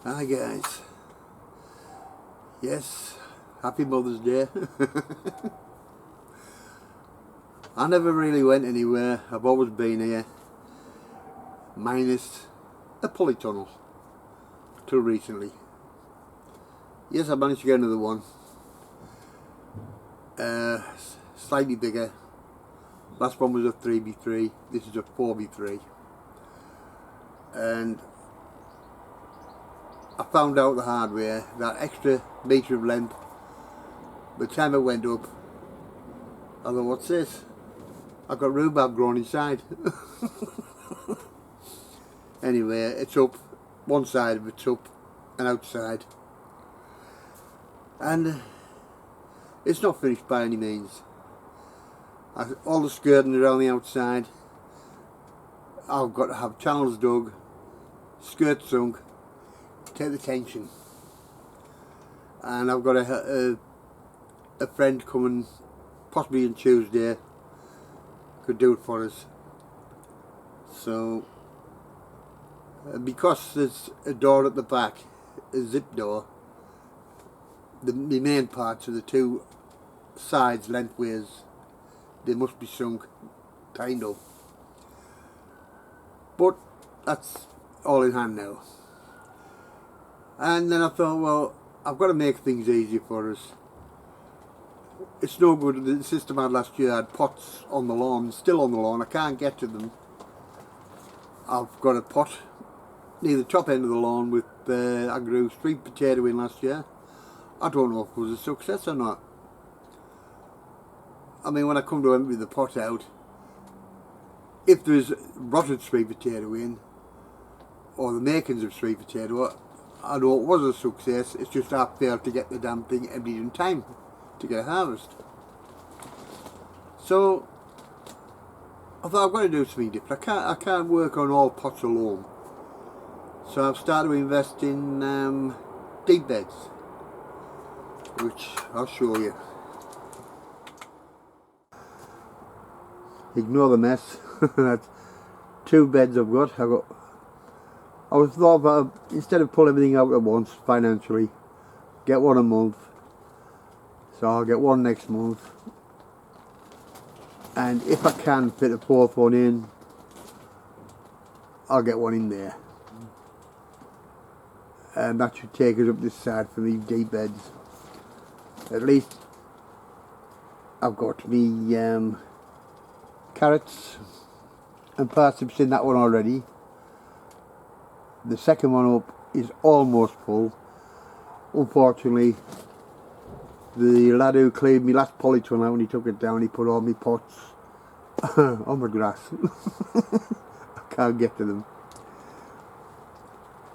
Hi guys, yes, happy Mother's Day. I never really went anywhere, I've always been here, minus a polytunnel, till recently. Yes, I managed to get another one, slightly bigger. Last one was a 3x3, this is a 4x3, and I found out the hard way that extra metre of length, by the time it went up, I thought, what's this? I've got rhubarb growing inside. Anyway, it's up, one side of it's up and outside, and it's not finished by any means. All the skirting around the outside, I've got to have channels dug, skirts sunk, take the tension, and I've got a friend coming possibly on Tuesday, could do it for us. So because there's a door at the back, a zip door, the main parts of the two sides lengthways, they must be sunk, kind of, but that's all in hand now. And then I thought, well, I've got to make things easier for us. It's no good. The system I had last year had pots on the lawn, still on the lawn. I can't get to them. I've got a pot near the top end of the lawn with I grew sweet potato in last year. I don't know if it was a success or not. I mean, when I come to empty the pot out, if there's rotted sweet potato in, or the makings of sweet potato, I know it was a success. It's just I failed to get the damn thing emptied in time to get a harvest. So I thought, I've got to do something different. I can't work on all pots alone. So I've started to invest in deep beds, which I'll show you. Ignore the mess. That's 2 beds I've got. I was thought about, instead of pulling everything out at once financially, get one a month. So I'll get one next month, and if I can fit a 4th one in, I'll get one in there, and that should take us up this side for these deep beds. At least I've got me carrots and parsnips in that one already. The second one up is almost full. Unfortunately, the lad who cleared me last polytunnel out, when he took it down, he put all my pots on the grass. I can't get to them.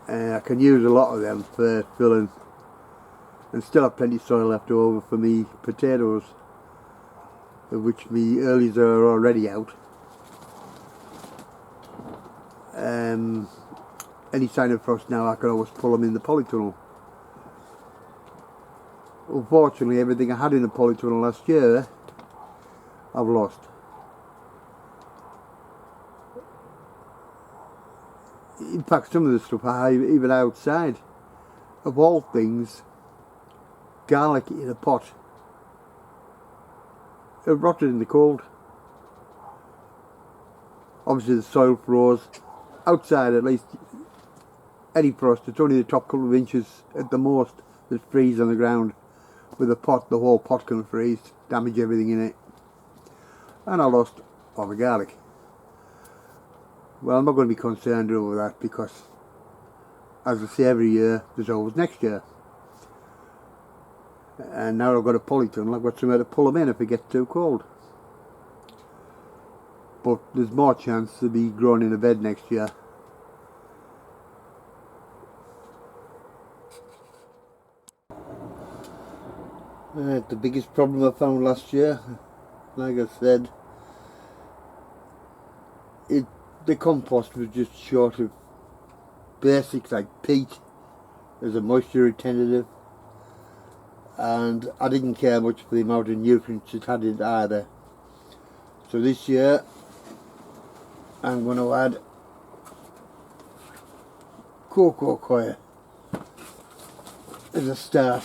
I can use a lot of them for filling, and still have plenty of soil left over for me potatoes, of which me earlies are already out. Any sign of frost now, I can always pull them in the polytunnel. Unfortunately, everything I had in the polytunnel last year, I've lost. In fact, some of the stuff I have even outside. Of all things, garlic in a pot. It rotted in the cold. Obviously the soil froze. Outside, at least, any frost, it's only the top couple of inches at the most that freeze on the ground. With a pot, the whole pot can freeze, damage everything in it. And I lost all the garlic. Well, I'm not going to be concerned over that, because, as I say every year, there's always next year. And now I've got a polytunnel, I've got somewhere to pull them in if it gets too cold. But there's more chance to be growing in a bed next year. The biggest problem I found last year, like I said, the compost was just short of basics like peat as a moisture retentive, and I didn't care much for the amount of nutrients it had in it either. So this year I'm going to add cocoa coir. as a start.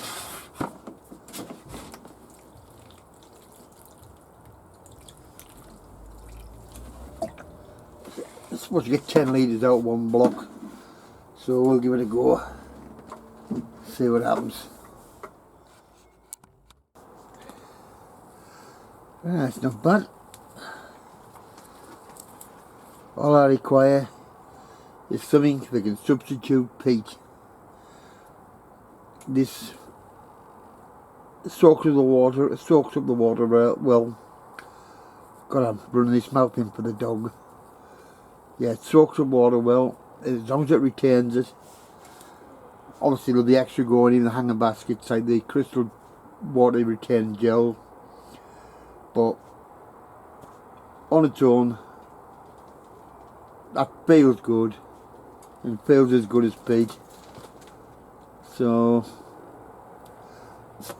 I'm supposed to get 10 litres out of one block, so we'll give it a go, see what happens. That's not bad. All I require is something that can substitute peat. This soaks up the water well. God, I'm running this mouth in for the dog. Yeah, it soaks up water well, as long as it retains it. Obviously there'll be extra going in the hanger baskets, like the crystal water retain gel, but on its own that feels good and feels as good as peat, so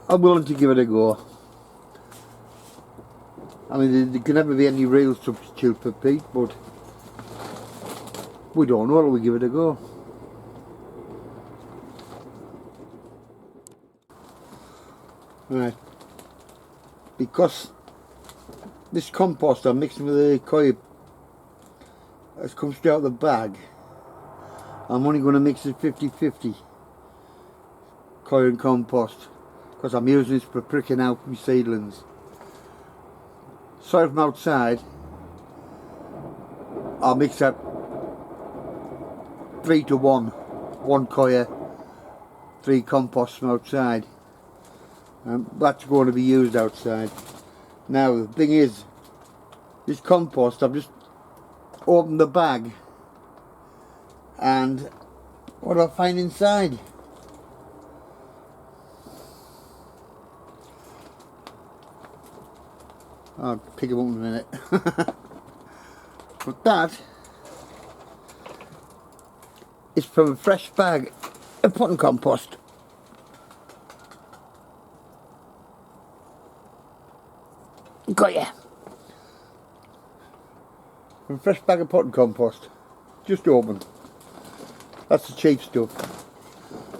I'm willing to give it a go. I mean, there can never be any real substitute for peat, but we don't know till we give it a go. Right, because this compost I'm mixing with the coir has come straight out of the bag, I'm only going to mix it 50-50 coir and compost, because I'm using this for pricking out my seedlings. Soil from outside, I'll mix that 3 to 1, 1 coir, 3 compost from outside. That's going to be used outside. Now the thing is, this compost, I've just opened the bag and what do I find inside? I'll pick them up in a minute. But that is from a fresh bag of potting compost. Got ya. From a fresh bag of potting compost. Just open. That's the cheap stuff.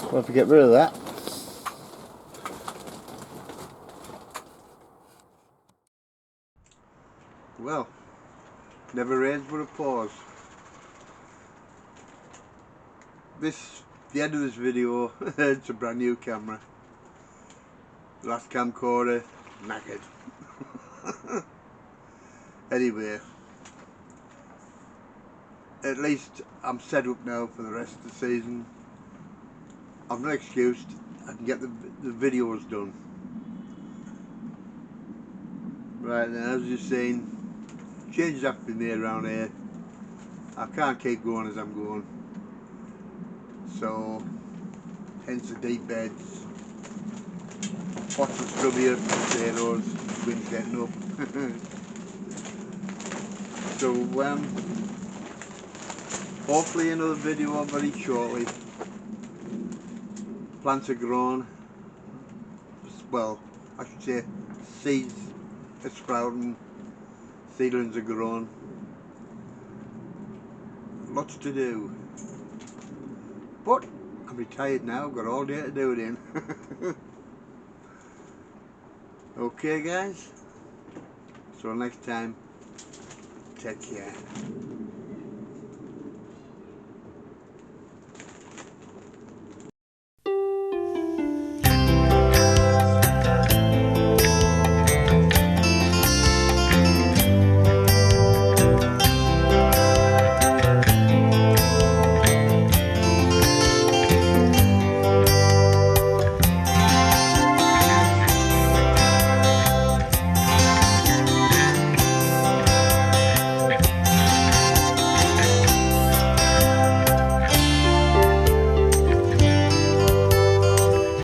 I'll have to get rid of that. Well, never rains but a pause. The end of this video, it's a brand new camera. Last camcorder, knackered. Anyway, at least I'm set up now for the rest of the season. I've no excuse, I can get the videos done. Right now, as you've seen, changes have to be made around here. I can't keep going as I'm going. So, hence the deep beds. Pots of stubbier potatoes, wind's getting up. So hopefully another video very shortly. Plants are grown. Well, I should say seeds are sprouting, seedlings are grown. Lots to do. But I'm retired now, I've got all day to do it in. Okay guys, so next time, take care.